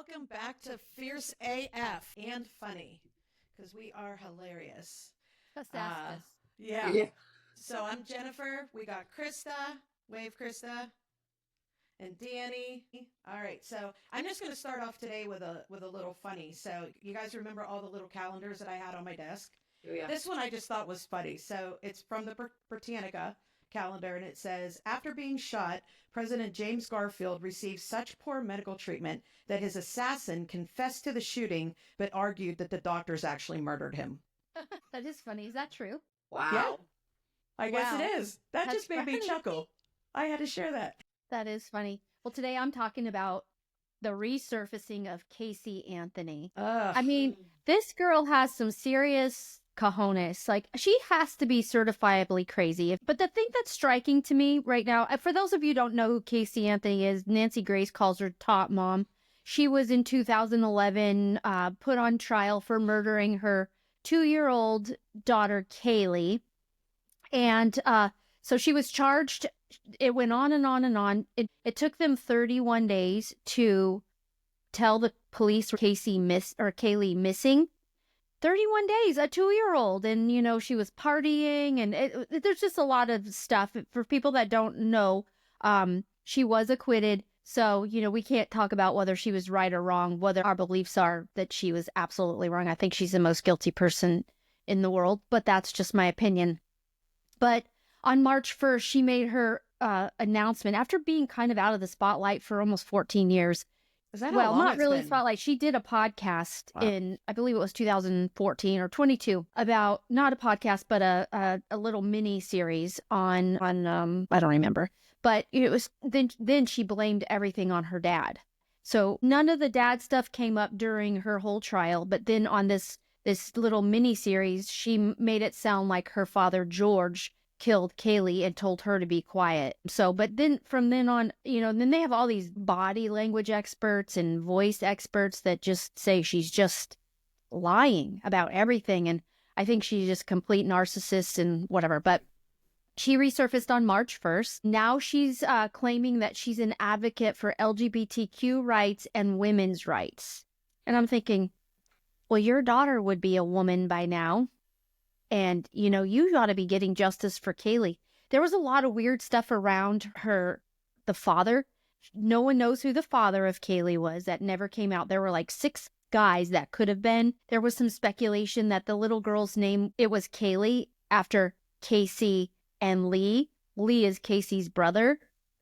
welcome back to Fierce AF and Funny, because we are hilarious. Yeah. So I'm Jennifer. We got Krista. Wave, Krista. And Danny. All right, so I'm just going to start off today with a little funny. So you guys remember all the little calendars that I had on my desk? Oh, yeah. This one I just thought was funny. So it's from the Britannica calendar, and it says, after being shot, President James Garfield received such poor medical treatment that his assassin confessed to the shooting, but argued that the doctors actually murdered him. That is funny. Is that true? Wow. Yeah, I guess Wow. it is. That That's just made me funny. chuckle. I had to share that. That is funny. Well, today I'm talking about the resurfacing of Casey Anthony. Ugh. I mean, this girl has some serious cojones. Like, she has to be certifiably crazy. But the thing that's striking to me right now, for those of you who don't know who Casey Anthony is, Nancy Grace calls her Top Mom. She was in 2011 put on trial for murdering her 2-year-old daughter, Kaylee. And so she was charged. It went on and on and on. It took them 31 days to tell the police Kaylee missing. 31 days, a 2-year-old. And, you know, she was partying. And there's just a lot of stuff. For people that don't know, she was acquitted. So, you know, we can't talk about whether she was right or wrong, whether our beliefs are that she was absolutely wrong. I think she's the most guilty person in the world. But that's just my opinion. But on March 1st, she made her announcement after being kind of out of the spotlight for almost 14 years. Is that how Well, long not it's really been? spotlight. She did a podcast Wow. in, I believe it was 2014 or 22, about not a podcast, but a little mini series on I don't remember. But it was then she blamed everything on her dad. So none of the dad stuff came up during her whole trial. But then on this little mini series, she made it sound like her father George killed Kaylee and told her to be quiet. So, but then from then on, you know, then they have all these body language experts and voice experts that just say she's just lying about everything. And I think she's just complete narcissist and whatever. But she resurfaced on March 1st. Now she's claiming that she's an advocate for LGBTQ rights and women's rights. And I'm thinking, well, your daughter would be a woman by now. And, you know, you ought to be getting justice for Kaylee. There was a lot of weird stuff around the father. No one knows who the father of Kaylee was. That never came out. There were like 6 guys that could have been. There was some speculation that the little girl's name, it was Kaylee after Casey and Lee. Lee is Casey's brother.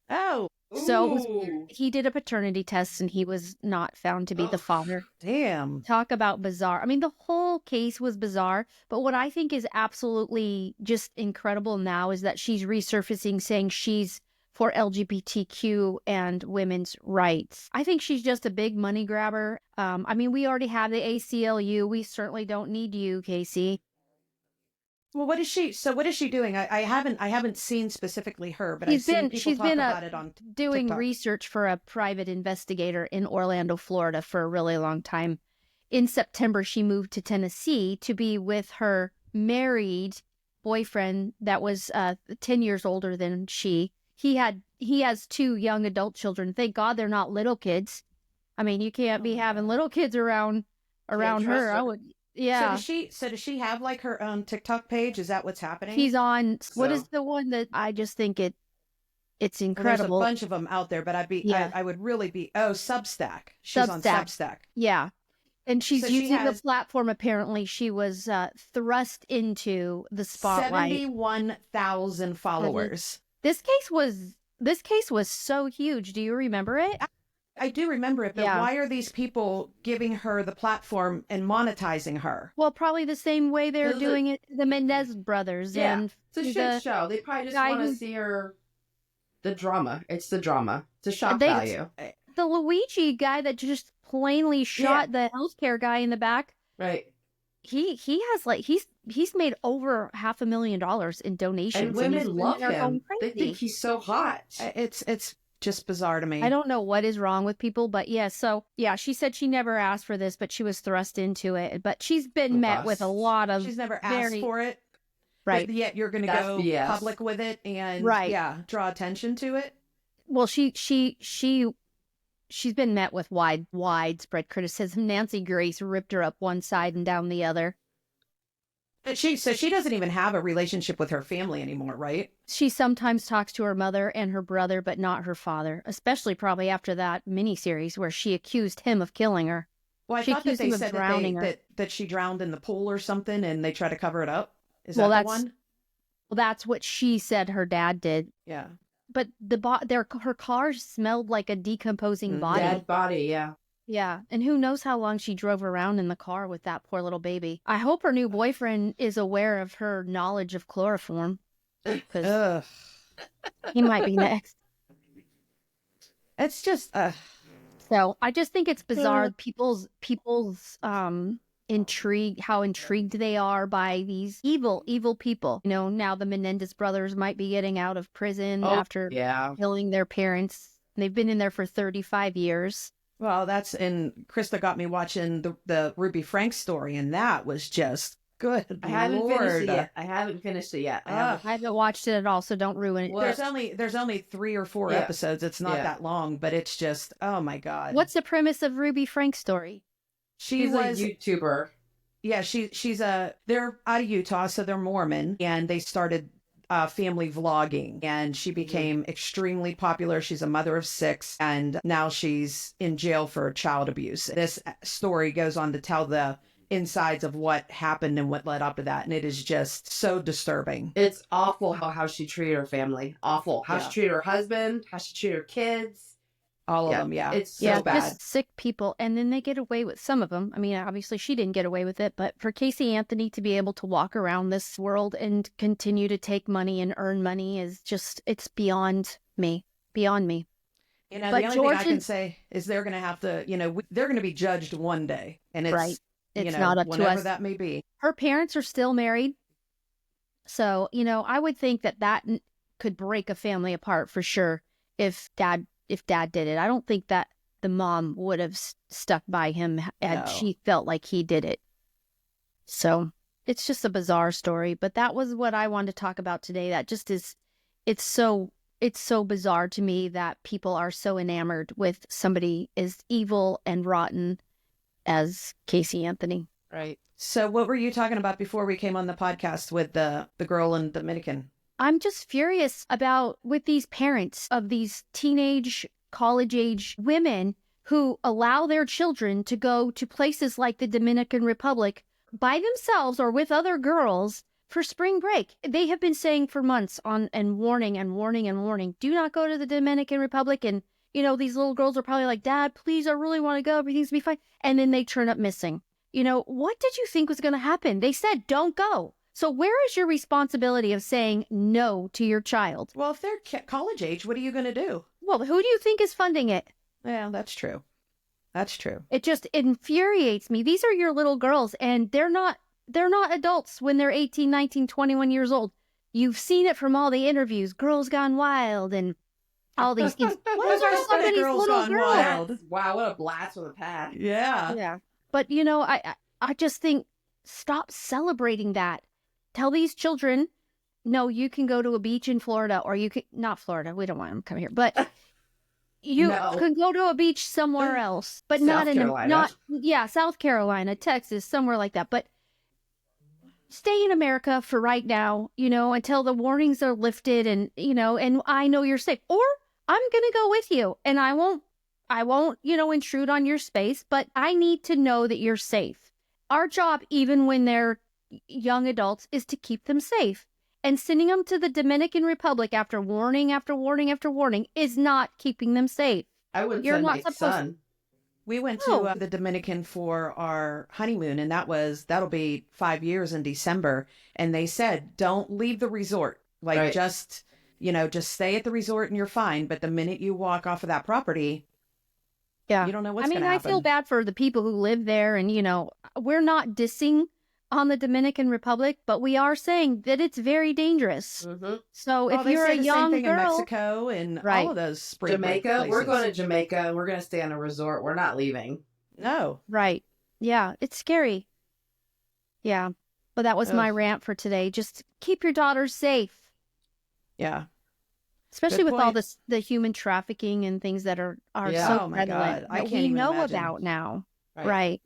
Oh, So it was Ooh. weird. He did a paternity test and he was not found to be the father. damn. Talk about bizarre. I mean, the whole case was bizarre, but what I think is absolutely just incredible now is that she's resurfacing saying she's for LGBTQ and women's rights. I think she's just a big money grabber. I mean, we already have the ACLU. We certainly don't need you, Casey. Well, what is she? So what is she doing? I haven't seen specifically her, but I've seen people She's talk been about it on doing TikTok. research for a private investigator in Orlando, Florida for a really long time. In September, she moved to Tennessee to be with her married boyfriend that was 10 years older than she. He has 2 young adult children. Thank God they're not little kids. I mean, you can't be having little kids around trust her. I her. would, yeah. So does she have like her own TikTok page? Is that what's happening? She's on, what is So- the one that I just think it's Well, there's a incredible. bunch of them out there, but Yeah. I would really be. Oh, Substack. She's on Substack. Yeah. And she's So she using has- the platform. Apparently, she was thrust into the spotlight. 71,000 followers. This case was so huge. Do you remember it? I do remember it, but Yeah. why are these people giving her the platform and monetizing her? Well, probably the same way they're Is it- doing it. The Mendez brothers Yeah. and It's a the shit show. They probably just guy want to who- see her. The drama. It's the drama. It's a shock They- value. the Luigi guy that just plainly shot the healthcare guy in the back. Right. He has like he's made over $500,000 in donations. And women these love are going him. They crazy. think he's so hot. It's just bizarre to me. I don't know what is wrong with people, but yeah. So yeah, she said she never asked for this, but she was thrust into it. But she's been met with a Bust. lot of She's never asked very for it, right. but yet you're going to That's go BS. public with it and Right. yeah, draw attention to it. Well, she she's been met with widespread criticism. Nancy Grace ripped her up one side and down the other. But she doesn't even have a relationship with her family anymore, right? She sometimes talks to her mother and her brother, but not her father, especially probably after that miniseries where she accused him of killing her. Well, I thought that they said that she drowned in the pool or something, and they try to cover it up. Is that the one? Well, that's what she said her dad did. Yeah. But her car smelled like a decomposing body. Dead body, yeah. Yeah, and who knows how long she drove around in the car with that poor little baby. I hope her new boyfriend is aware of her knowledge of chloroform, because he might be next. It's just... So I just think it's bizarre people's intrigue, how intrigued they are by these evil people. You know, now the Menendez brothers might be getting out of prison after killing their parents. They've been in there for 35 years. Well, and Krista got me watching the Ruby Frank story, and that was just good. I haven't finished it yet. I haven't watched it at all, so don't ruin it. There's only 3 or 4 episodes. It's not that long, but it's just, oh my God. What's the premise of Ruby Frank's story? She's a YouTuber. Yeah, they're out of Utah, so they're Mormon, and they started family vlogging, and she became extremely popular. She's a mother of 6, and now she's in jail for child abuse. This story goes on to tell the insides of what happened and what led up to that, and it is just so disturbing. It's awful how she treated her family. Awful. How she treated her husband, how she treated her kids. All of them, It's so bad. Just sick people, and then they get away with some of them. I mean, obviously she didn't get away with it, but for Casey Anthony to be able to walk around this world and continue to take money and earn money is just, it's beyond me. Beyond me. You know, but the only thing I can say is they're going to have to, they're going to be judged one day, and it's right. It's not up to us. Whenever that may be. Her parents are still married, so I would think that could break a family apart for sure if dad did it. I don't think that the mom would have stuck by him had she felt like he did it. So it's just a bizarre story, but that was what I wanted to talk about today. That just is, it's so bizarre to me that people are so enamored with somebody as evil and rotten as Casey Anthony. Right. So what were you talking about before we came on the podcast with the girl in Dominican? I'm just furious about with these parents of these teenage, college-age women who allow their children to go to places like the Dominican Republic by themselves or with other girls for spring break. They have been saying for months and warning, do not go to the Dominican Republic. And, these little girls are probably like, Dad, please, I really want to go. Everything's going to be fine. And then they turn up missing. What did you think was going to happen? They said, don't go. So where is your responsibility of saying no to your child? Well, if they're college age, what are you going to do? Well, who do you think is funding it? Yeah, that's true. That's true. It just infuriates me. These are your little girls, and they're not adults when they're 18, 19, 21 years old. You've seen it from all the interviews, Girls Gone Wild and all these things. What are somebody's Girls Gone Wild? Wow, what a blast from the past. Yeah. Yeah. But, I just think, stop celebrating that. Tell these children, no, you can go to a beach in Florida, or you can, not Florida, we don't want them to come here, but you can go to a beach somewhere else, but South Carolina. South Carolina, Texas, somewhere like that. But stay in America for right now, until the warnings are lifted and I know you're safe. Or I'm going to go with you and I won't, intrude on your space, but I need to know that you're safe. Our job, even when they're young adults, is to keep them safe. And sending them to the Dominican Republic after warning after warning after warning is not keeping them safe. I wouldn't send my son. We went to the Dominican for our honeymoon, and that'll be 5 years in December. And they said, don't leave the resort. Just stay at the resort and you're fine. But the minute you walk off of that property, you don't know what's going to happen. I feel bad for the people who live there. And, we're not dissing on the Dominican Republic, but we are saying that it's very dangerous. Mm-hmm. So if you're a young same thing girl, in Mexico and all of those spring Jamaica, we're going to Jamaica and we're going to stay on a resort. We're not leaving. No. Right. Yeah, it's scary. Yeah. But that was my rant for today. Just keep your daughters safe. Yeah. Especially Good with all point. this, the human trafficking and things that are Yeah. so Oh my prevalent God. I that can't we even know imagine. about now. Right. Right.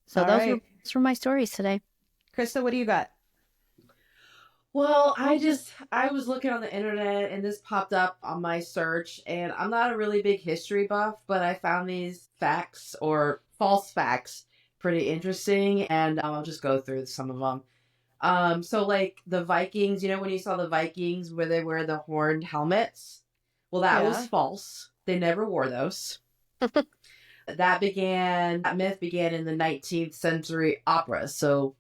So All those right. were my stories today. Krista, what do you got? Well, I was looking on the internet and this popped up on my search, and I'm not a really big history buff, but I found these facts or false facts pretty interesting, and I'll just go through some of them. So like the Vikings, when you saw the Vikings where they wear the horned helmets? Well, that Yeah. was false. They never wore those. That myth began in the 19th century operas. So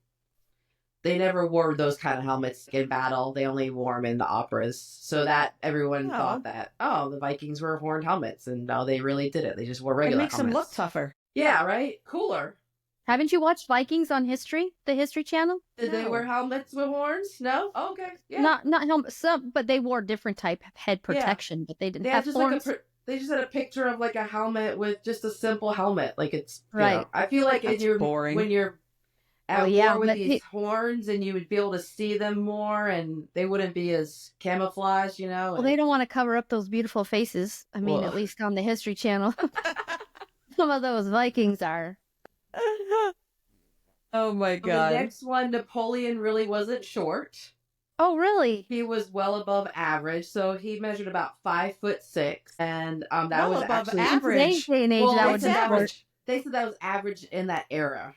they never wore those kind of helmets in battle. They only wore them in the operas. So that everyone Oh. thought that, the Vikings were horned helmets. And no, they really didn't. They just wore It regular makes them helmets. look tougher. Yeah, right? Cooler. Haven't you watched Vikings on History, the History Channel? Did they No. wear helmets with horns? No? Oh, okay. Yeah. Not helmets, but they wore different type of head protection, but they didn't They have had just horns. they just had a picture of like a helmet with just a simple helmet. Like it's Right. I feel like That's boring. when you're at Well, yeah, war with but these horns, and you would be able to see them more, and they wouldn't be as camouflaged, Well, they don't want to cover up those beautiful faces. I mean, Well. at least on the History Channel. Some of those Vikings are. Oh my The God. next one, Napoleon really wasn't short. Oh, really? He was well above average, so he measured about 5'6", and that Well was above actually average. Today's day and age, Well, that they would said be that short. was they said that was average in that era.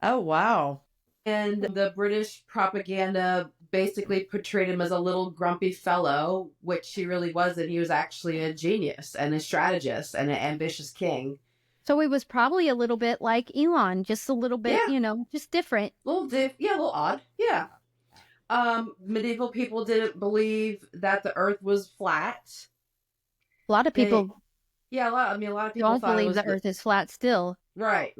Oh, wow. And the British propaganda basically portrayed him as a little grumpy fellow, which he really wasn't. He was actually a genius and a strategist and an ambitious king. So it was probably a little bit like Elon, just a little bit, Yeah. just different. A little odd. Yeah. Medieval people didn't believe that the earth was flat. A lot of people A lot of people don't thought it believe was the Earth is flat still, right.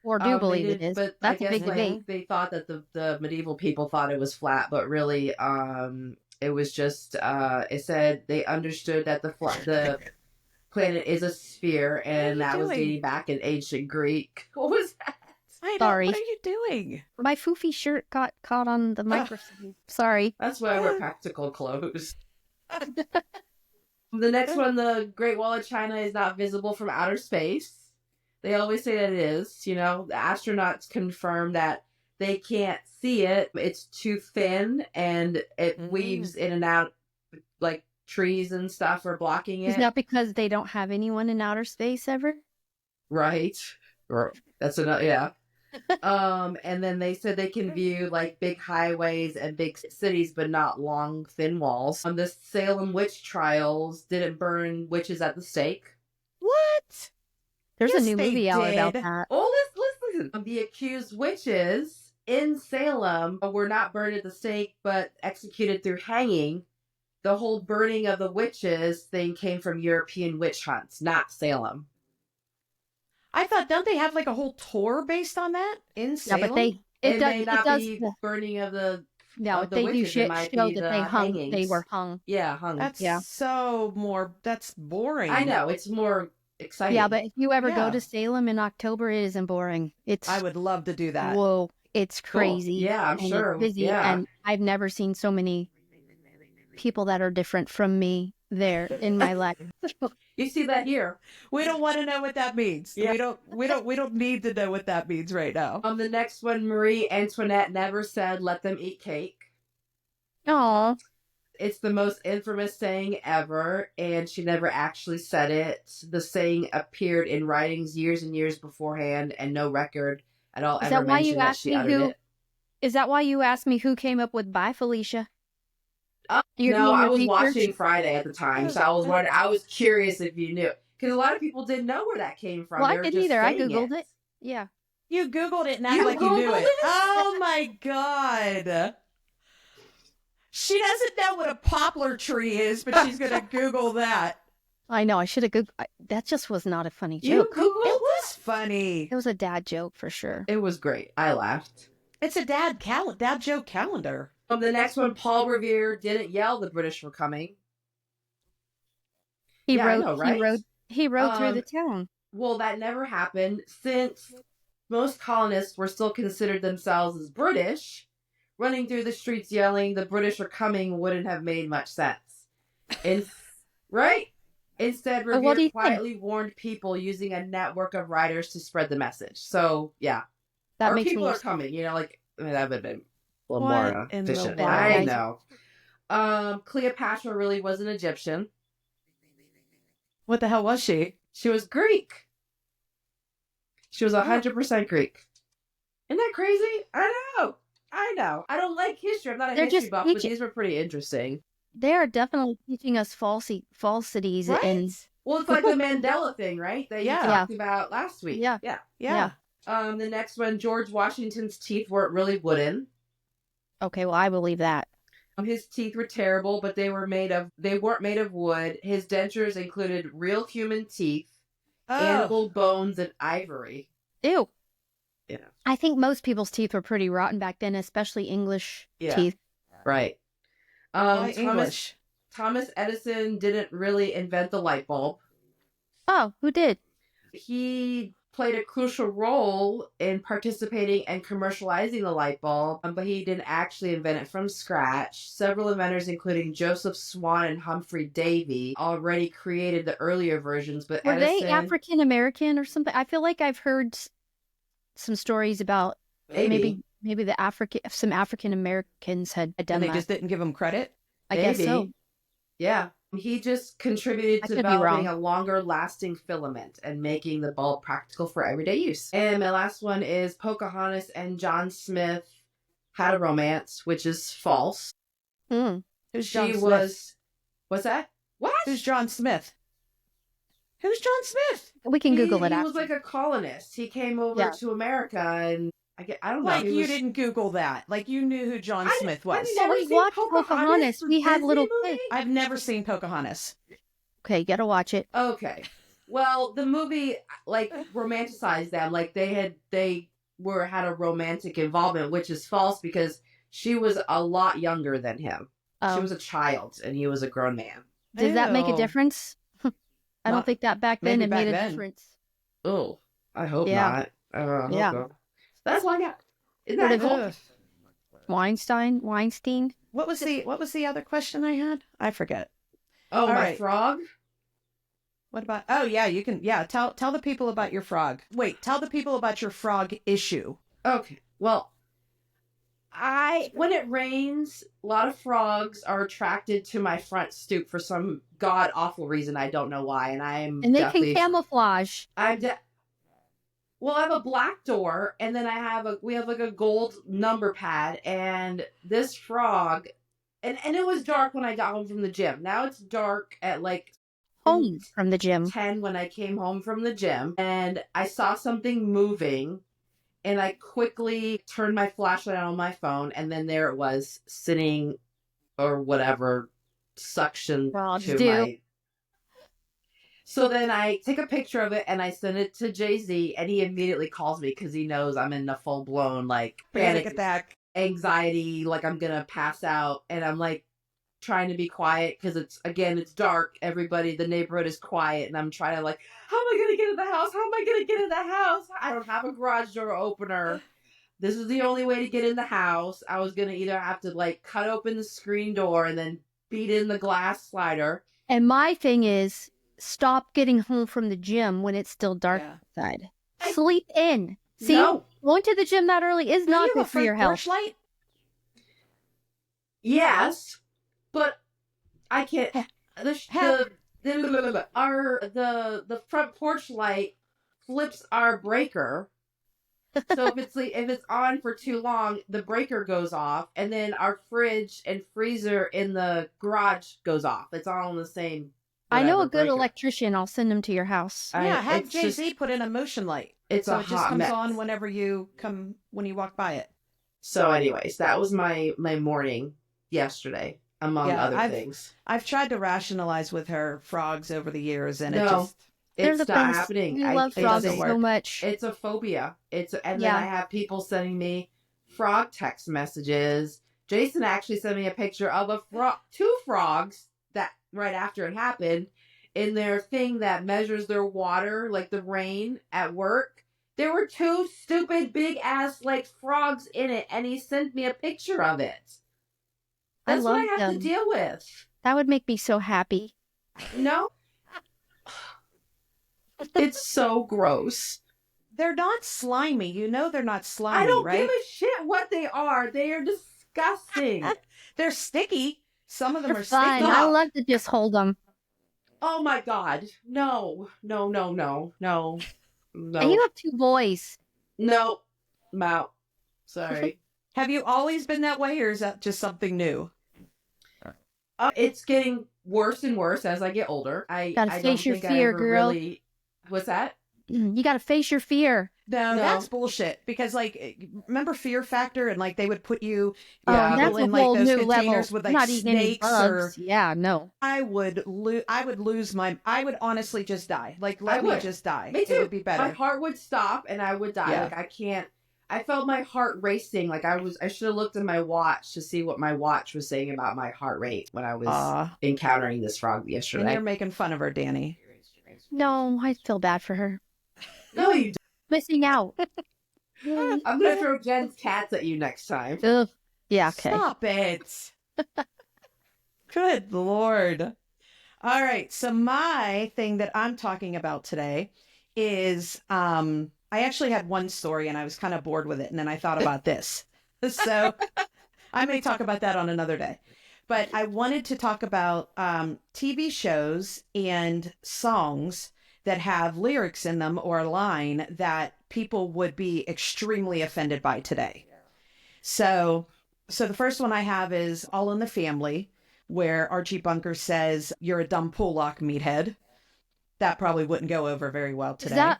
or do believe it is. But That's I a guess big debate. they thought that the medieval people thought it was flat, but really, it was just. It said they understood that the planet is a sphere, and that was dating back in ancient Greek. What was that? Sorry. What are you doing? My foofy shirt got caught on the microphone. Sorry. That's why I wear practical clothes. The next one, the Great Wall of China is not visible from outer space. They always say that it is. The astronauts confirm that they can't see it. It's too thin, and it weaves in and out, like trees and stuff are blocking it. Is that because they don't have anyone in outer space ever? Right. That's another, yeah. And then they said they can view like big highways and big cities, but not long, thin walls. The Salem witch trials didn't burn witches at the stake. What? There's Yes, a new they movie out about did. that. Oh, listen. The accused witches in Salem were not burned at the stake, but executed through hanging. The whole burning of the witches thing came from European witch hunts, not Salem. I thought, don't they have like a whole tour based on that in Salem? Yeah, but it may not does. be burning of the. No, of the they do witches, it might show be that the they hung. They hangings. were hung. Yeah, hung. That's Yeah. that's boring. I know, it's more exciting. Yeah, but if you ever Yeah. go to Salem in October, it isn't boring. It's I would love to do that. whoa, it's Cool. crazy. Yeah, I'm and sure. It's busy, Yeah. and I've never seen so many people that are different from me there in my life. You see that here. We don't want to know what that means. Yeah. We don't need to know what that means right now. The next one, Marie Antoinette never said, "Let them eat cake." Oh, It's the most infamous saying ever, and she never actually said it. The saying appeared in writings years and years beforehand, and no record at all Is ever that why you mentioned that asked she me uttered who- it. is that why you asked me who came up with "Bye, Felicia"? You're No, doing I your was research? watching Friday at the time, so I was wondering. I was curious if you knew, because a lot of people didn't know where that came from. Well, They I were didn't just either. I saying googled it. Yeah. You Googled it and act You like you knew Googled it. it? Oh my God. She doesn't know what a poplar tree is, but she's going to Google that. I know. I should have googled. That just was not a funny You joke. Googled It it? was funny. It was a dad joke for sure. It was great. I laughed. It's a dad joke calendar. The next one, Paul Revere didn't yell the British were coming. He Yeah, I rode. know, right? He rode through Um, the town. Well, that never happened, since most colonists were still considered themselves as British. Running through the streets yelling, "The British are coming," wouldn't have made much sense. Right? Instead, What do Revere you think? quietly warned people using a network of writers to spread the message. So, yeah. That Our makes people me are coming, like, I mean, that would have been a little What more in the efficient. world? I know. Cleopatra really was an Egyptian. What the hell was she? She was Greek. She was 100% Greek. Isn't that crazy? I know. I don't like history. I'm not a They're history just buff, but these were pretty interesting. They are definitely teaching us falsities Right? and Well, it's like the Mandela thing, right? That you talked about last week. Yeah. The next one, George Washington's teeth weren't really wooden. Okay, well, I believe that. His teeth were terrible, but they weren't made of wood. His dentures included real human teeth, animal bones, and ivory. Ew. Yeah. I think most people's teeth were pretty rotten back then, especially English teeth. Right. Why English? Thomas Edison didn't really invent the light bulb. Oh, who did? He played a crucial role in participating and commercializing the light bulb, but he didn't actually invent it from scratch. Several inventors, including Joseph Swan and Humphrey Davy, already created the earlier versions, but Were Edison... they African American or something? I feel like I've heard some stories about maybe some African Americans had done and they that. just didn't give them credit? I guess so. Yeah. He just contributed to developing a longer lasting filament and making the bulb practical for everyday use. And my last one is Pocahontas and John Smith had a romance, which is false. Who's John Smith? What's that? What? Who's John Smith? Who's John Smith? We can Google it. He was like a colonist. He came over to America, and I don't know. Like you didn't Google that. Like you knew who John Smith was. We watched Pocahontas. We had little kids. I've never seen Pocahontas. Okay, you gotta watch it. Okay. Well, the movie like romanticized them. Like they had a romantic involvement, which is false because she was a lot younger than him. She was a child and he was a grown man. Does that make a difference? I don't think that back then it made a difference. Oh, I hope not. Yeah. That's why I got. Isn't that cool? Weinstein? What was the other question I had? I forget. Oh, my frog? What about? Oh, yeah, you can. Yeah, tell the people about your frog. Wait, tell the people about your frog issue. Okay. Well, when it rains, a lot of frogs are attracted to my front stoop for some god awful reason. I don't know why, and they can camouflage. Well, I have a black door, and then we have like a gold number pad, and this frog, and it was dark when I got home from the gym. Now it's dark at like home from the gym 10 when I came home from the gym, and I saw something moving, and I quickly turned my flashlight on my phone, and then there it was sitting, or whatever, suction to my. So then I take a picture of it and I send it to Jay-Z, and he immediately calls me because he knows I'm in a full-blown like panic attack, anxiety, like I'm gonna pass out, and I'm like trying to be quiet because it's dark. Everybody, the neighborhood is quiet, and I'm trying to like, how am I gonna get in the house? How am I gonna get in the house? I don't have a garage door opener. This is the only way to get in the house. I was gonna either have to like cut open the screen door and then beat in the glass slider. And my thing is, stop getting home from the gym when it's still dark outside. Sleep in. See, going to the gym that early is not good for your health. Light? Yes, but I can't. The front porch light flips our breaker. So if it's on for too long, the breaker goes off, and then our fridge and freezer in the garage goes off. It's all in the same. I know a good electrician. I'll send him to your house. Yeah, have Jay-Z put in a motion light. It just comes on whenever when you walk by it. So anyways, that was my morning yesterday, among other things. I've tried to rationalize with her frogs over the years, and it's not happening. I love frogs so much. It's a phobia. Then I have people sending me frog text messages. Jason actually sent me a picture of two frogs that right after it happened in their thing that measures their water, like the rain at work. There were two stupid big ass like frogs in it, and he sent me a picture of it. That's what I have to deal with. That would make me so happy. No. It's so gross. They're not slimy. You know they're not slimy, I don't right? give a shit what they are. They are disgusting. They're sticky. Some of them They're are fun. sticky. I love to just hold them. Oh my God. No. No, no, no, no. No. And you have 2 boys. No. I'm out. Sorry. Have you always been that way, or is that just something new? It's getting worse and worse as I get older. I Gotta don't face your think I fear, ever girl. really... What's that? You got to face your fear. No, No. that's bullshit. Because, like, remember Fear Factor, and like they would put you Yeah, people That's a in like whole those new containers level. with I'm like not eating any snakes, or bugs. Yeah, no. I would lose my. I would honestly just die. Like, let I me would. just die. Me too. It would be better. My heart would stop and I would die. Yeah. Like I can't. I felt my heart racing. Like I should have looked at my watch to see what my watch was saying about my heart rate when I was encountering this frog And yesterday. you're making fun of her, Danny. No, I feel bad for her. No, you Missing out. don't. I'm gonna throw Jen's cats at you next time. Ugh. Yeah, okay. Stop it. Good Lord. All right. So my thing that I'm talking about today is I actually had one story and I was kind of bored with it. And then I thought about this. So I may talk about that on another day. But I wanted to talk about TV shows and songs that have lyrics in them or a line that people would be extremely offended by today. So the first one I have is All in the Family, where Archie Bunker says, "You're a dumb pool lock, meathead." That probably wouldn't go over very well today.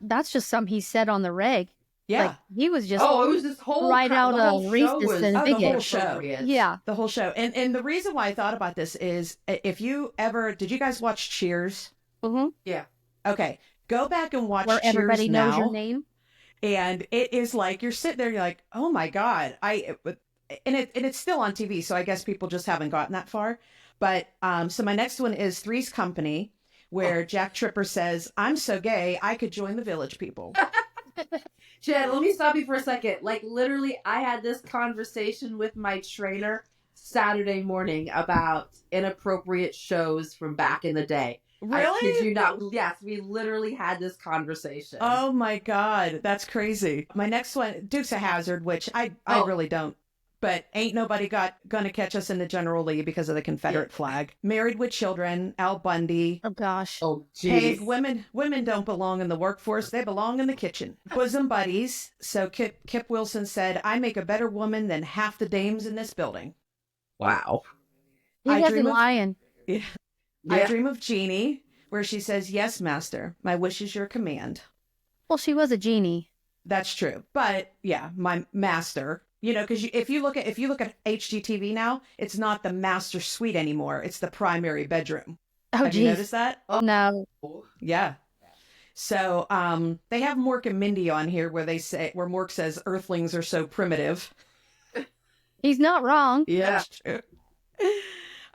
That's just something he said on the reg. Yeah. Like, he was just Oh, it was this whole right out the whole of show racist was and the whole bigot. show. appropriate. Yeah. The whole show. And the reason why I thought about this is did you guys watch Cheers? Mm-hmm. Yeah. Okay. Go back and watch Where Cheers everybody now. knows your name. And it is like, you're sitting there, you're like, oh my God. And it's still on TV. So I guess people just haven't gotten that far. But so my next one is Three's Company, where Jack Tripper says, "I'm so gay, I could join the Village People." Jen, let me stop you for a second. Like, literally, I had this conversation with my trainer Saturday morning about inappropriate shows from back in the day. Really? I kid you not. Yes, we literally had this conversation. Oh my God. That's crazy. My next one, Dukes of Hazzard, which I really don't. But ain't nobody gonna catch us in the General Lee because of the Confederate flag. Married with Children, Al Bundy. Oh, gosh. Oh, Hey, jeez. women don't belong in the workforce. They belong in the kitchen. Bosom buddies. So Kip Wilson said, "I make a better woman than half the dames in this building." Wow. He I wasn't dream of- lying. I Yeah. dream of Jeannie, where she says, "Yes, master. My wish is your command." Well, she was a genie. That's true. But yeah, my master. You know, because if you look at HGTV now, it's not the master suite anymore. It's the primary bedroom. Oh, Have you geez. noticed that? Oh, no. Yeah. So they have Mork and Mindy on here where Mork says Earthlings are so primitive. He's not wrong. Yeah. That's true.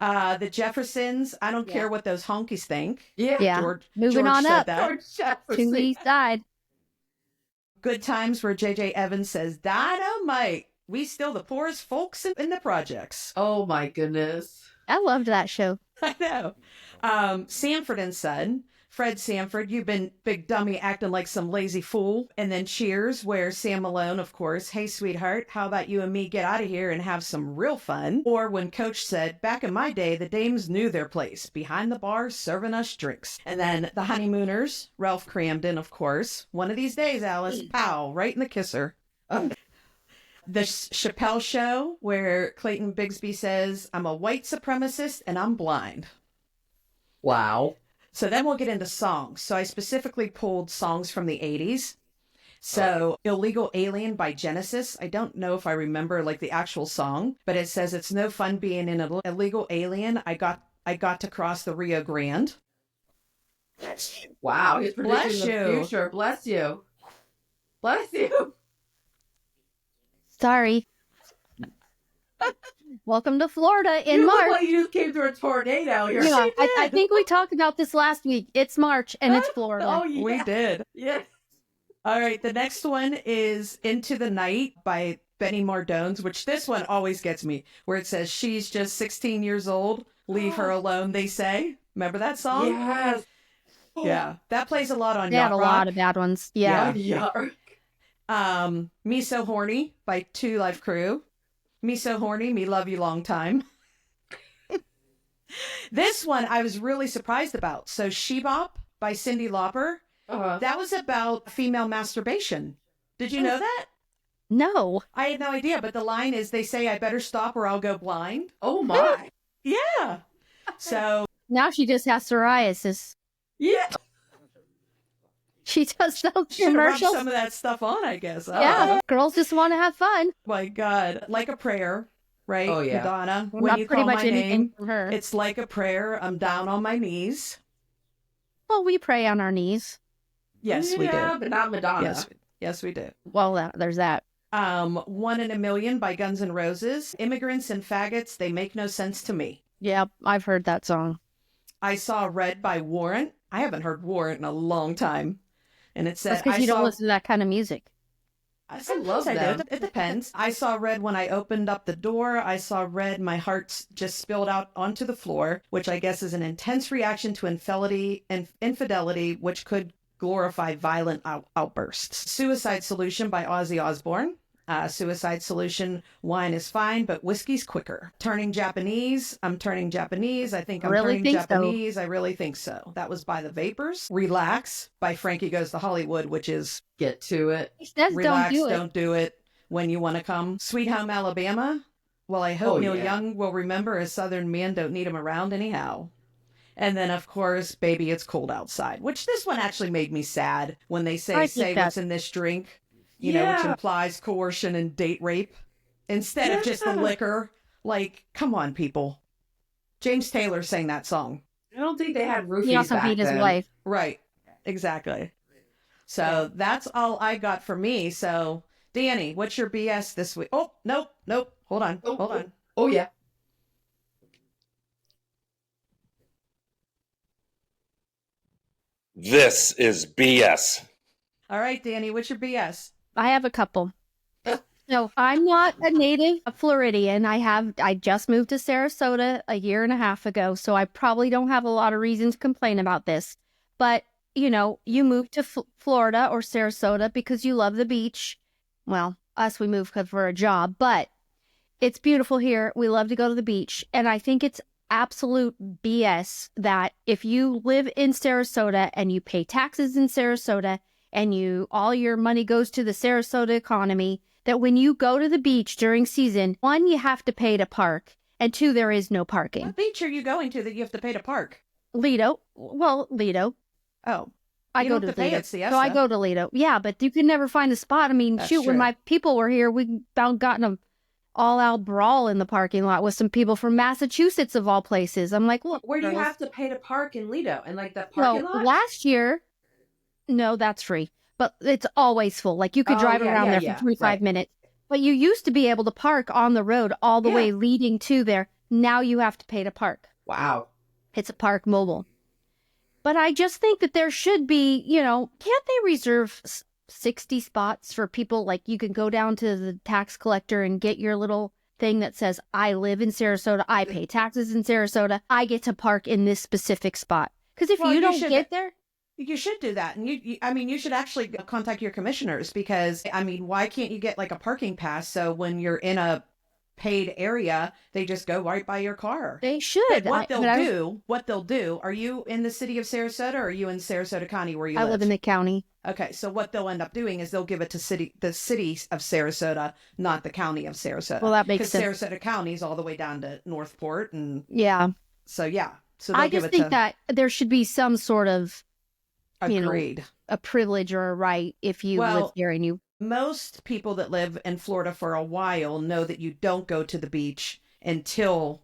The Jeffersons, I don't care what those honkies think. Yeah. Yeah. Moving George on said up that. George Jefferson. to the east side. Good Times, where J.J. Evans says, "Dynamite. We still the poorest folks in the projects." Oh my goodness. I loved that show. I know. Sanford and Son. Fred Sanford, "You've been big dummy acting like some lazy fool." And then Cheers, where Sam Malone, of course, "Hey, sweetheart, how about you and me get out of here and have some real fun?" Or when Coach said, "Back in my day, the dames knew their place, behind the bar serving us drinks." And then The Honeymooners, Ralph Cramden, of course. "One of these days, Alice, pow, right in the kisser." The Chappelle Show, where Clayton Bigsby says, "I'm a white supremacist and I'm blind." Wow. So then we'll get into songs. So I specifically pulled songs from the 80s. So Illegal Alien by Genesis. I don't know if I remember like the actual song, but it says, "It's no fun being an illegal alien. I got to cross the Rio Grande." Wow. He's predicting Bless the you. future. Bless you. Bless you. Sorry. Welcome to Florida in You look March. like you just came through a tornado. You're Yeah, I think we talked about this last week. It's March and it's Florida. Oh, yeah. We did. Yeah. All right. The next one is Into the Night by Benny Mardones, which this one always gets me, where it says, "She's just 16 years old, Leave Her Alone, They Say. Remember that song? Yes. Yeah. That plays a lot on They had Yacht a Rock. lot of bad ones. Yeah. Me So Horny by Two Live Crew. Me So Horny, Me Love You Long Time. This one I was really surprised about. So She Bop by Cyndi Lauper. That was about female masturbation. Did you know that? No. I had no idea, but the line is, they say I better stop or I'll go blind. Oh my. Yeah. So Now she just has psoriasis. Yeah. She does those should have rubbed commercials. some of that stuff on, I guess. Yeah, girls just want to have fun. My God. Like a Prayer, right? Oh, yeah. Madonna. Well, When not you pretty call much my anything name, from her. it's like a prayer. I'm down on my knees. Well, we pray on our knees. Yes, we do. But not Madonna. Yes, we do. Well, there's that. 1 in a Million by Guns N' Roses. Immigrants and Faggots, They Make No Sense to Me. Yeah, I've heard that song. I Saw Red by Warrant. I haven't heard Warrant in a long time. And it said, That's because you don't listen to that kind of music. Sometimes I do. It depends. I saw red when I opened up the door. I saw red. My heart just spilled out onto the floor, which I guess is an intense reaction to infidelity, which could glorify violent outbursts. Suicide Solution by Ozzy Osbourne. Suicide Solution, Wine is fine, but whiskey's quicker. Turning Japanese. I'm turning Japanese. I think I'm turning Japanese. I really think so. That was by The Vapors. Relax by Frankie Goes to Hollywood, which is Get to it. He says relax, don't do it. don't do it when you want to come. Sweet Home Alabama. Well, I hope Neil Young will remember a Southern man don't need him around anyhow. And then, of course, Baby It's Cold Outside, which this one actually made me sad when they say what's in this drink, you know, which implies coercion and date rape instead of just the liquor. Like, come on, people. James Taylor sang that song. I don't think they had roofies He also beat his wife. Right. Exactly. So that's all I got for me. So, Danny, what's your BS this week? Oh, nope. Hold on. Oh, yeah. This is BS. All right, Danny, what's your BS? I have a couple. So I'm not a native Floridian. I just moved to Sarasota a year and a half ago, so I probably don't have a lot of reason to complain about this. But, you know, you moved to Florida or Sarasota because you love the beach. Well, us, we moved for a job, but it's beautiful here. We love to go to the beach. And I think it's absolute BS that if you live in Sarasota and you pay taxes in Sarasota and all your money goes to the Sarasota economy, that when you go to the beach during season, 1, you have to pay to park, and 2, there is no parking. What beach are you going to that you have to pay to park? Lido. Well, Lido. Oh. I You go don't to have to pay Lido. at Siesta. So I go to Lido. Yeah, but you can never find a spot. I mean, That's shoot, when true. my people were here, we gotten a all-out brawl in the parking lot with some people from Massachusetts, of all places. I'm like, look, Where do you girls. have to pay to park in Lido? And like that parking No, lot? last year, no, that's free. But it's always full. Like you could drive around there for 5 minutes. But you used to be able to park on the road all the way leading to there. Now you have to pay to park. Wow. It's a park mobile. But I just think that there should be, you know, can't they reserve 60 spots for people? Like you can go down to the tax collector and get your little thing that says, I live in Sarasota, I pay taxes in Sarasota, I get to park in this specific spot. Because if you don't get there, you should do that. And you should actually contact your commissioners because, I mean, why can't you get like a parking pass? So when you're in a paid area, they just go right by your car. they should. But what they'll do, are you in the city of Sarasota or are you in Sarasota County where you I live? live in the county. Okay, so what they'll end up doing is they'll give it to the city of Sarasota, not the county of Sarasota. Well, that makes sense. Because Sarasota County is all the way down to Northport, and Yeah. so so they'll I give just it think to. that there should be some sort of, you know, Agreed. a privilege or a right if you live here and you. Most people that live in Florida for a while know that you don't go to the beach until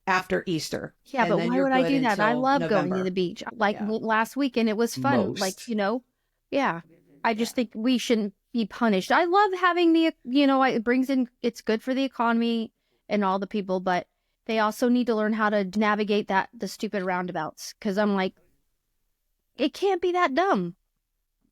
after Easter. Yeah, And but then why you're would I good do that? I until love going November. to the beach. Like Yeah. last weekend, it was fun. Most. Like, you know, yeah. I just think we shouldn't be punished. I love having it's good for the economy and all the people, but they also need to learn how to navigate the stupid roundabouts. Because I'm like, it can't be that dumb.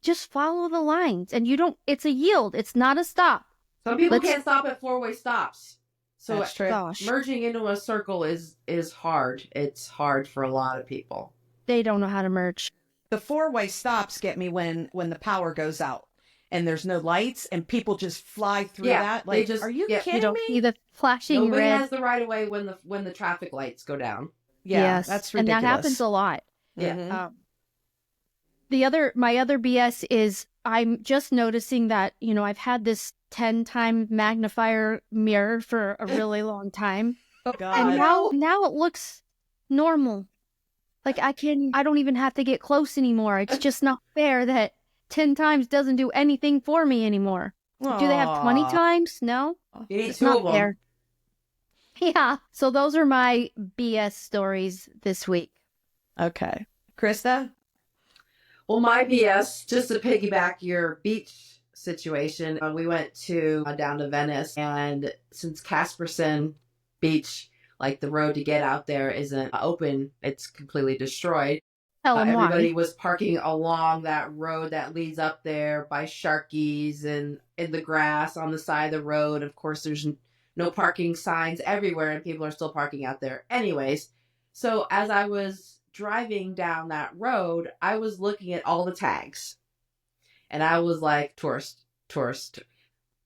Just follow the lines. And it's a yield. It's not a stop. Some people can't stop at 4-way stops. So That's true. Gosh, merging into a circle is hard. It's hard for a lot of people. they don't know how to merge. The four-way stops get me when the power goes out and there's no lights and people just fly through that. Like, are you You kidding don't me? see the flashing Nobody red. has the right of way when the traffic lights go down. Yeah, Yes, that's and ridiculous. that happens a lot. Yeah. Mhm. My other BS is I'm just noticing that, I've had this 10-time magnifier mirror for a really long time. Oh, And God. now it looks normal. Like I don't even have to get close anymore. It's just not fair that 10 times doesn't do anything for me anymore. Do they have 20 Aw. times? No. You need It's two not of them. fair. Yeah. So those are my BS stories this week. Okay. Krista? Well, my BS, just to piggyback your beach situation, we went down to Venice, and since Casperson Beach, like the road to get out there isn't open, it's completely destroyed. Tell them Everybody why. was parking along that road that leads up there by Sharkies and in the grass on the side of the road. Of course, there's no parking signs everywhere, and people are still parking out there. Anyways, so as I was driving down that road, I was looking at all the tags, and I was like, tourist, tourist.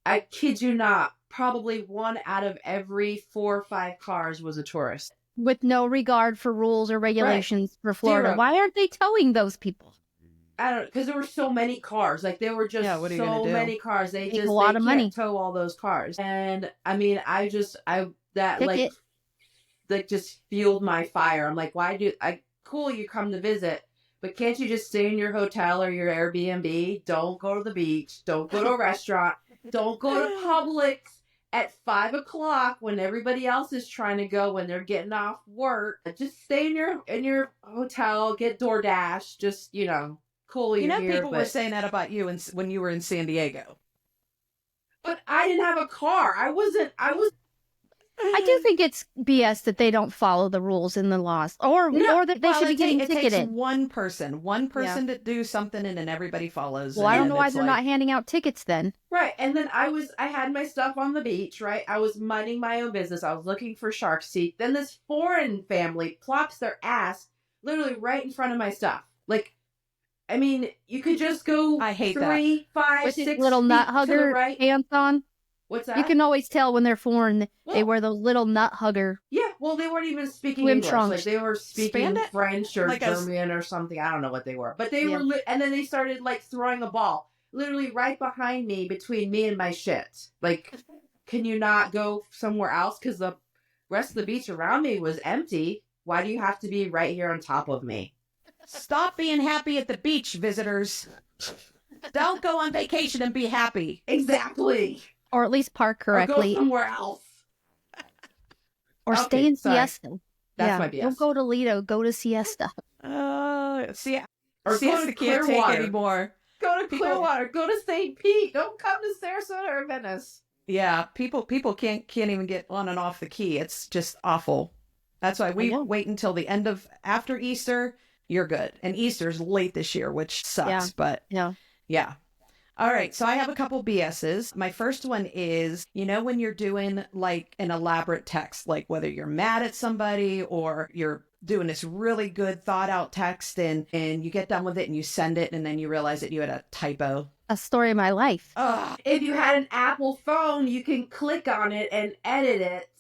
I kid you not, probably 1 out of every 4 or 5 cars was a tourist. With no regard for rules or regulations for Florida. 0. Why aren't they towing those people? I don't, because there were so many cars. Like, there were just What are you gonna so do? many cars. They Make just a lot they of can't money. tow all those cars. And I mean, that Ticket. like just fueled my fire. I'm like, cool, you come to visit, but can't you just stay in your hotel or your Airbnb? Don't go to the beach. Don't go to a restaurant. Don't go to Publix at 5 o'clock when everybody else is trying to go, when they're getting off work. Just stay in your hotel, get DoorDash, just, cool, you're here. People were saying that about you when you were in San Diego. But I didn't have a car. I was I do think it's BS that they don't follow the rules and the laws, or that they should be getting it takes ticketed. one person to do something, and then everybody follows. Well, I don't and know why it's they're like- not handing out tickets then. right. And then I had my stuff on the beach, right? I was minding my own business. I was looking for shark seat. Then this foreign family plops their ass literally right in front of my stuff. Like, I mean, you could just go I hate 3, 5, With 6 his little feet nut to the hugger right. pants on. What's that? You can always tell when they're foreign. They Well- wear those little nut hugger. Yeah, well, they weren't even speaking Swim English. trunks. Like, they were speaking Spandex? French or Like a- German or something. I don't know what they were. But they Yeah. were, and then they started, like, throwing a ball literally right behind me, between me and my shit. Like, can you not go somewhere else? Because the rest of the beach around me was empty. Why do you have to be right here on top of me? Stop being happy at the beach, visitors. Don't go on vacation and be happy. Exactly. Or at least park Or correctly. go somewhere else. Or Okay, stay in sorry. Siesta. That's my BS. Don't go to Lido. Go to Siesta. See, Or Siesta go to can't take Clearwater. anymore. Go to People- Clearwater. Go to St. Pete. Don't come to Sarasota or Venice. Yeah, people can't even get on and off the key. It's just awful. That's why we know. wait until the end of after Easter. You're good, and Easter's late this year, which sucks. Yeah. But Yeah. yeah. All right, so I have a couple BSs. My first one is, when you're doing like an elaborate text, like whether you're mad at somebody or you're doing this really good thought out text and you get done with it and you send it and then you realize that you had a typo. A story of my life. Ugh. If you had an Apple phone, you can click on it and edit it.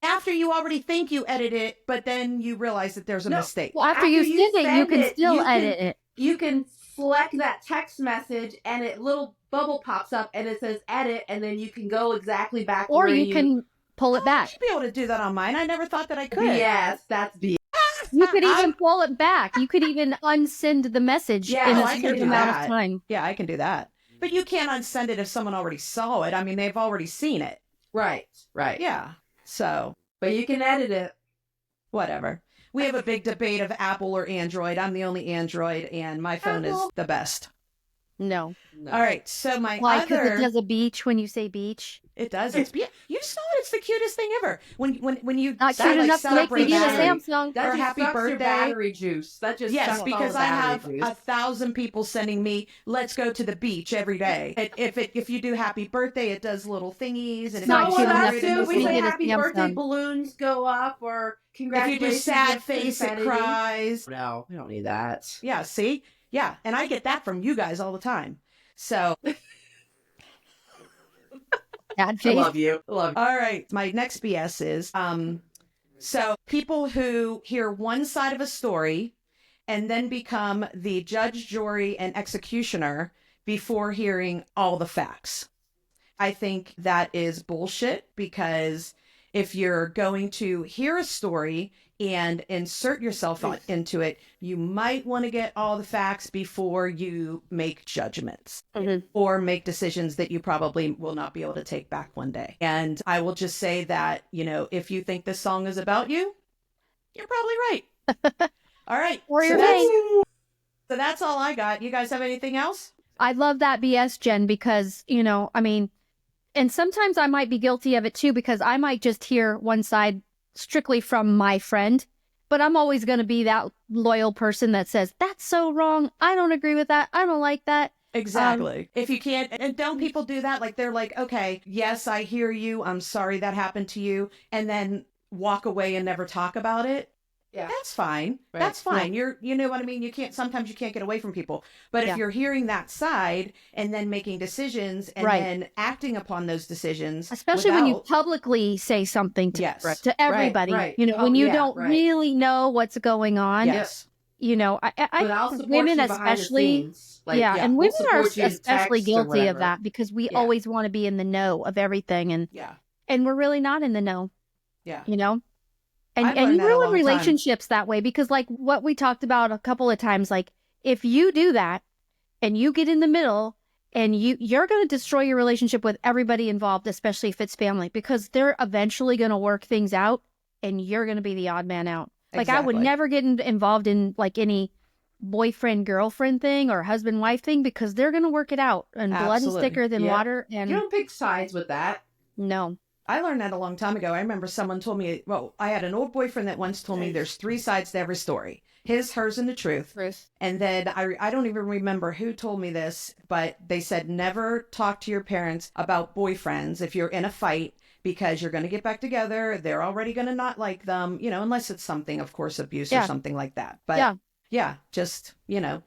After you already think you edit it, but then you realize that there's a No. mistake. Well, after you send it, you can still edit it. You can select that text message and a little bubble pops up and it says edit, and then you can go exactly back Or where you can pull it I back. should be able to do that on mine. I never thought that I could. BS. That's BS. You could even pull it back. You could even unsend the message Yeah, in I a can certain do amount that. of time. Yeah, I can do that. But you can't unsend it if someone already saw it. I mean, they've already seen it. Right. Yeah. So, But you can edit it. whatever. We have a big debate of Apple or Android. I'm the only Android, and my phone is Apple. the best. No. No. All right. So my Why? Because other... it does a beach when you say beach. It does. It's you just know what? It's the cutest thing ever. When you Not say, cute enough to make me celebrate use a battery, Samsung. That or just happy sucks your birthday. battery juice. That just Yes, sucks all because the I battery have juice. 1,000 people sending me, let's go to the beach every day. If you do happy birthday, it does little thingies. And It's not So cute what enough I to do, make we me say get a happy birthday, Samsung. balloons go up, or if you congratulations. do sad with face, it confetti. cries. No, we don't need that. Yeah, see? Yeah, and I get that from you guys all the time. So, Sad I face. love you. I love you. all right, my next BS is, so people who hear one side of a story and then become the judge, jury, and executioner before hearing all the facts. I think that is bullshit, because if you're going to hear a story and insert yourself into it, you might want to get all the facts before you make judgments or make decisions that you probably will not be able to take back one day. And I will just say that, if you think this song is about you, you're probably right. All right. Warrior So that's all I got. You guys have anything else? I love that BS, Jen, because, and sometimes I might be guilty of it too, because I might just hear one side strictly from my friend, but I'm always going to be that loyal person that says, that's so wrong. I don't agree with that. I don't like that. Exactly. If you can't, and don't people do that? Like, they're like, okay, yes, I hear you. I'm sorry that happened to you. And then walk away and never talk about it. Yeah. That's fine. Right. That's fine. You know what I mean? Sometimes you can't get away from people. But if you're hearing that side and then making decisions and then acting upon those decisions. Especially when you publicly say something to everybody, Right. when you don't really know what's going on. Yes. I But I'll support women you behind the especially, scenes. Like, and we'll women are support you in especially text or guilty of whatever. that, because we always want to be in the know of everything, and we're really not in the know. Yeah. And you ruin relationships that way, because like what we talked about a couple of times, like if you do that and you get in the middle, and you're going to destroy your relationship with everybody involved, especially if it's family, because they're eventually going to work things out and you're going to be the odd man out. Like I would never get involved in like any boyfriend girlfriend thing or husband wife thing, because they're going to work it out, and blood is thicker than water. And you don't pick sides with that. No. I learned that a long time ago. I remember someone told me, I had an old boyfriend that once told me there's 3 sides to every story: his, hers, and the truth. And then I don't even remember who told me this, but they said, never talk to your parents about boyfriends if you're in a fight, because you're going to get back together. They're already going to not like them, unless it's something, of course, abuse or something like that. But just,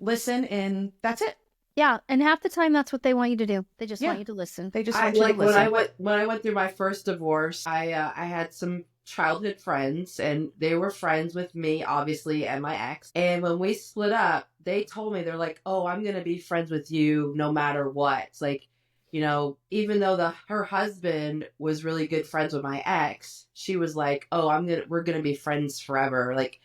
listen, and that's it. Yeah, and half the time that's what they want you to do. They just want you to listen. They just want you to listen. When I went through my first divorce, I had some childhood friends, and they were friends with me, obviously, and my ex. And when we split up, they told me, they're like, "Oh, I'm gonna be friends with you no matter what." It's like, even though her husband was really good friends with my ex, she was like, "Oh, we're gonna be friends forever." Like,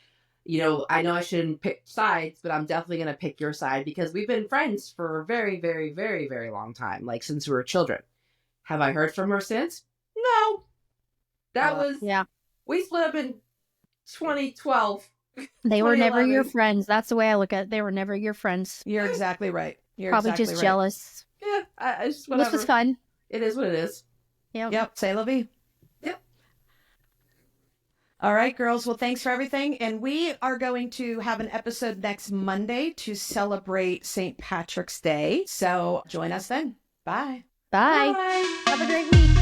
I know I shouldn't pick sides, but I'm definitely going to pick your side, because we've been friends for a very, very, very, very long time, like since we were children. Have I heard from her since? No. That was, we split up in 2012. They were never your friends. That's the way I look at it. They were never your friends. You're exactly right. You're probably exactly just right. jealous. Yeah, I just, whatever. This was fun. It is what it is. Yep. Say la vie. Yep. All right, girls. Well, thanks for everything. And we are going to have an episode next Monday to celebrate St. Patrick's Day. So join us then. Bye. Bye. Bye. Have a great week.